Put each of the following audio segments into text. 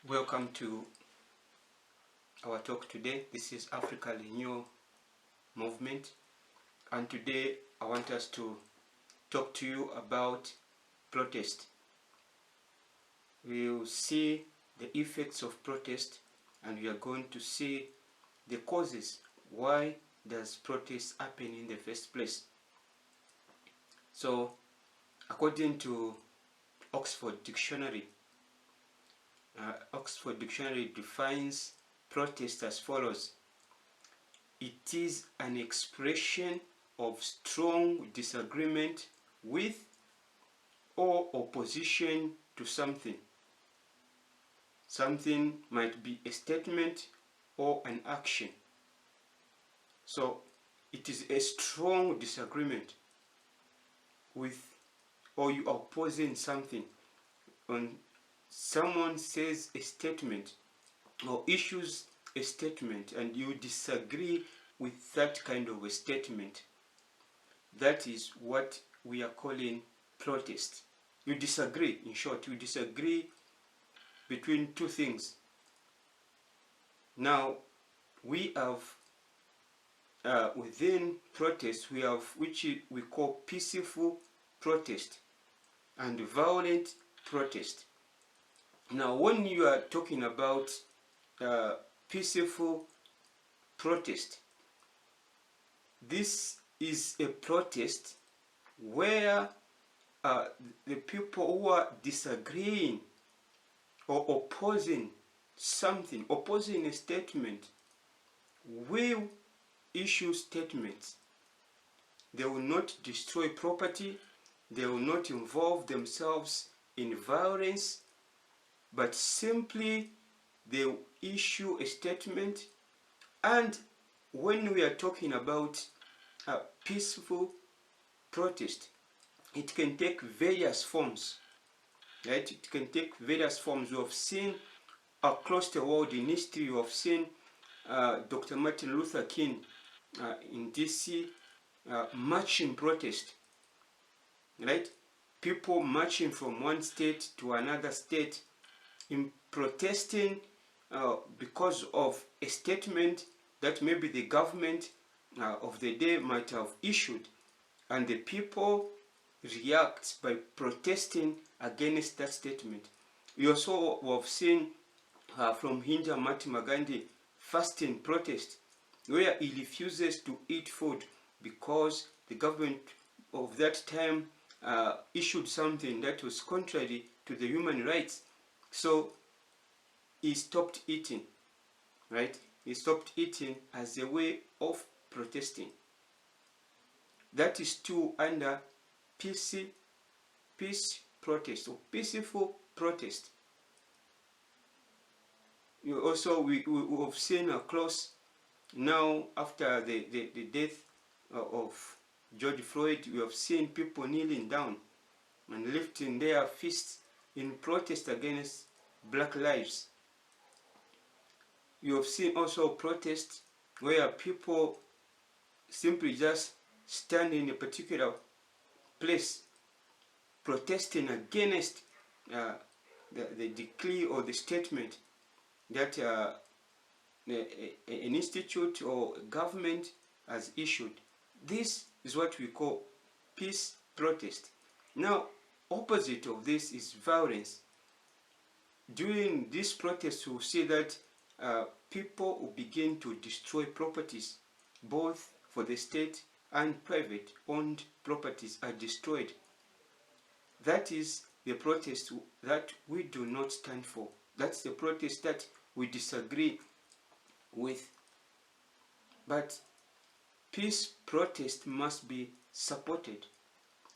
Welcome to our talk today. This is Africa Renewal movement, and today I want us to talk to you about protest. We will see the effects of protest, and we are going to see the causes. Why does protest happen in the first place? So, according to Oxford Dictionary, Oxford Dictionary defines protest as follows: it is an expression of strong disagreement with or opposition to something. Something might be a statement or an action. So it is a strong disagreement with, or you are opposing something. When someone says a statement or issues a statement and you disagree with that kind of a statement, that is what we are calling protest. You disagree, in short, you disagree between two things. Now, we have within protest, we have which we call peaceful protest and violent protest. Now, when you are talking about peaceful protest, this is a protest where the people who are disagreeing or opposing something, opposing a statement, will issue statements. They will not destroy property, they will not involve themselves in violence, but simply they will issue a statement. And when we are talking about a peaceful protest, it can take various forms, right? It can take various forms. We have seen across the world in history, we have seen Dr. Martin Luther King in DC marching protest, right? People marching from one state to another state in protesting because of a statement that maybe the government of the day might have issued, and the people react by protesting against that statement. We also have seen from Hindu Mahatma Gandhi fasting protest, where he refuses to eat food because the government of that time issued something that was contrary to the human rights. So he stopped eating, right? He stopped eating as a way of protesting. That is too under peace protest or peaceful protest. We have seen across now, after the death of George Floyd, we have seen people kneeling down and lifting their fists in protest against black lives. You have seen also protests where people simply just stand in a particular place protesting against the decree or the statement that an institute or government has issued. This is what we call peace protest. Now, opposite of this is violence. During this protest, we'll see that people will begin to destroy properties, both for the state and private owned properties are destroyed. That is the protest that we do not stand for. That's the protest that we disagree with. But peace protest must be supported.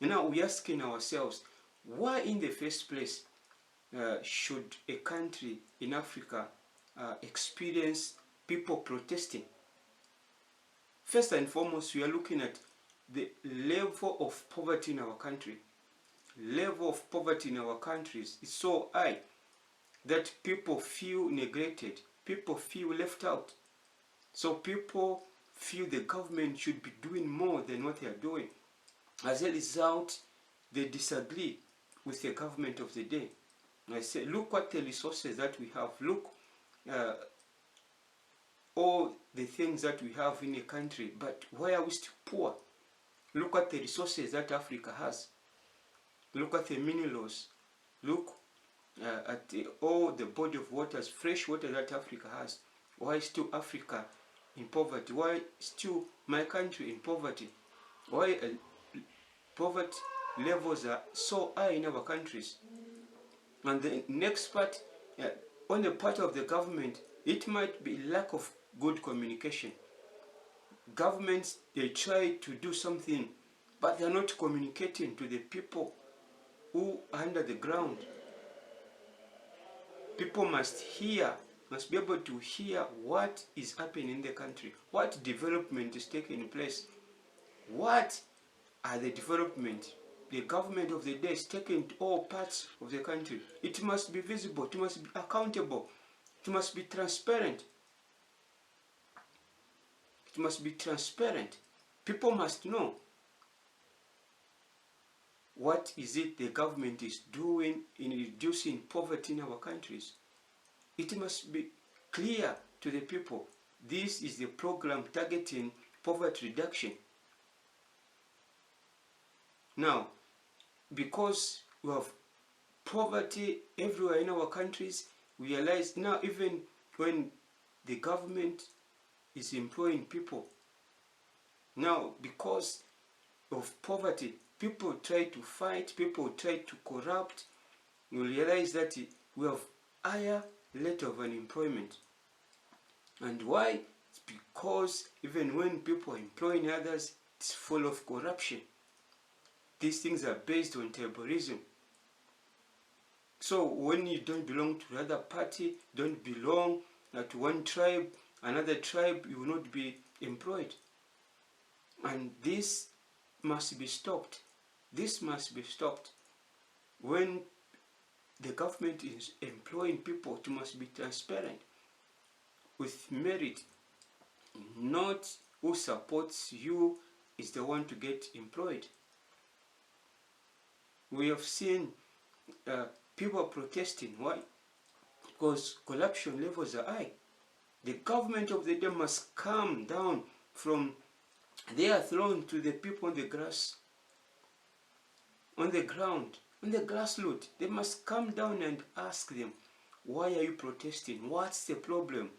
Now we're asking ourselves, why in the first place should a country in Africa experience people protesting? First and foremost, we are looking at the level of poverty in our country. Level of poverty in our countries is so high that people feel neglected, people feel left out. So people feel the government should be doing more than what they are doing. As a result, they disagree with the government of the day. I say, look at the resources that we have. Look, all the things that we have in a country, but why are we still poor? Look at the resources that Africa has. Look at the minerals. Look at all the body of waters, fresh water that Africa has. Why still Africa in poverty? Why still my country in poverty? Why poverty levels are so high in our countries? And the next part, on the part of the government, it might be lack of good communication. Governments, they try to do something, but they're not communicating to the people who are under the ground. People must be able to hear what is happening in the country, what development is taking place, what are the development the government of the day is taking to all parts of the country. It must be visible, it must be accountable, it must be transparent. It must be transparent. People must know what is it the government is doing in reducing poverty in our countries. It must be clear to the people. This is the program targeting poverty reduction. Now, because we have poverty everywhere in our countries, we realize now even when the government is employing people, now because of poverty, people try to fight, people try to corrupt. We realize that we have higher rate of unemployment. And why? It's because even when people are employing others, it's full of corruption. These things are based on tribalism. So when you don't belong to the other party, don't belong to one tribe, another tribe, you will not be employed. And this must be stopped. This must be stopped. When the government is employing people, it must be transparent, with merit. Not who supports you is the one to get employed. We have seen people protesting. Why? Because corruption levels are high. The government of the day must come down from their throne to the people on the grass, on the ground, on the grassroots. They must come down and ask them, why are you protesting? What's the problem?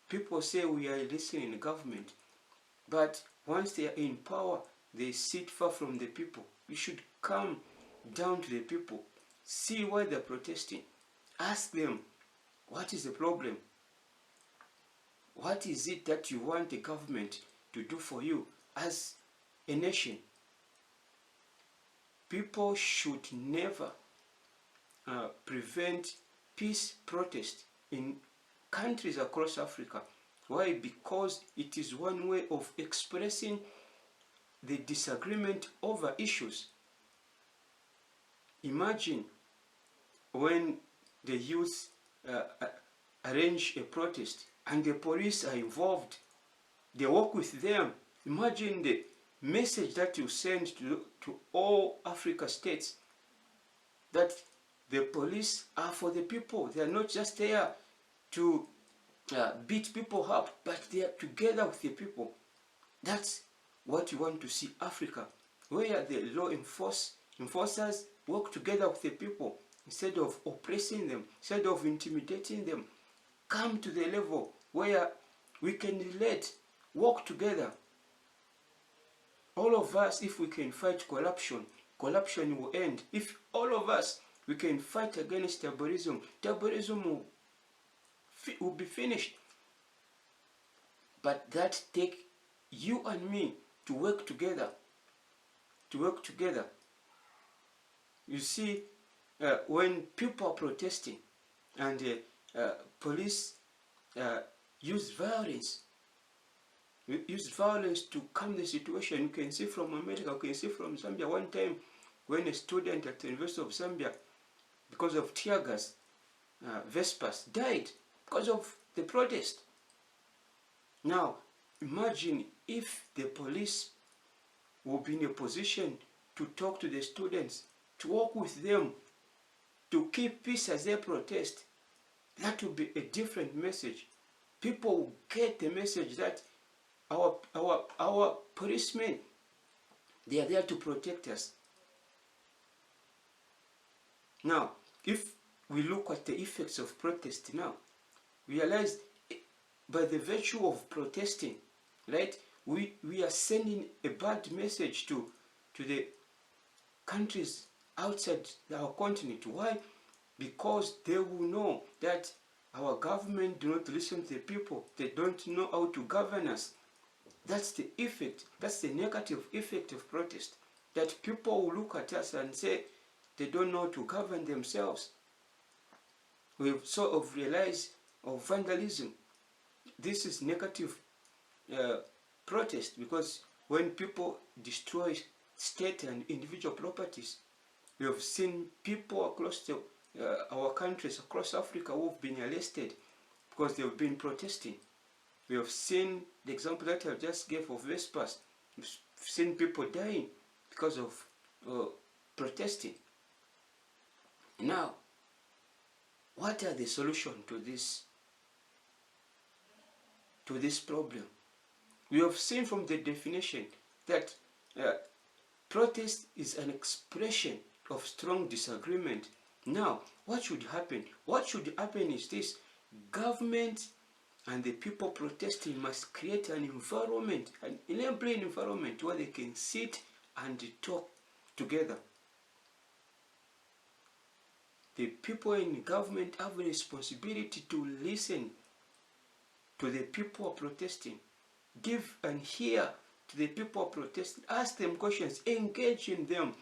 People say we are listening to government, but once they are in power, they sit far from the people. We should come down to the people, see why they're protesting, ask them, what is the problem? What is it that you want the government to do for you as a nation? People should never prevent peace protest in countries across Africa. Why? Because it is one way of expressing the disagreement over issues. Imagine when the youth arrange a protest and the police are involved. They work with them. Imagine the message that you send to all Africa states, that the police are for the people. They are not just there to beat people up, but they are together with the people. That's what you want to see Africa, where the law enforcers work together with the people instead of oppressing them, instead of intimidating them. Come to the level where we can relate, work together. All of us, if we can fight corruption, corruption will end. If all of us, we can fight against tribalism, tribalism will be finished. But that takes you and me to work together. To work together. You see, when people are protesting and police use violence to calm the situation. You can see from America, you can see from Zambia. One time when a student at the University of Zambia, because of tear gas, Vespas, died because of the protest. Now, imagine if the police will be in a position to talk to the students, to work with them, to keep peace as they protest, that will be a different message. People will get the message that our policemen, they are there to protect us. Now, if we look at the effects of protest now, realize by the virtue of protesting, right, we are sending a bad message to the countries outside our continent. Why? Because they will know that our government do not listen to the people. They don't know how to govern us. That's the effect. That's the negative effect of protest. That people will look at us and say they don't know how to govern themselves. We've sort of realized of vandalism. This is negative protest, because when people destroy state and individual properties, we have seen people across our countries, across Africa, who have been arrested because they have been protesting. We have seen the example that I just gave of Vespas. We've seen people dying because of protesting. Now, what are the solutions to this problem? We have seen from the definition that protest is an expression of strong disagreement. Now, what should happen? What should happen is this: government and the people protesting must create an environment, an enabling environment where they can sit and talk together. The people in government have a responsibility to listen to the people protesting, give and hear to the people protesting, ask them questions, engage in them.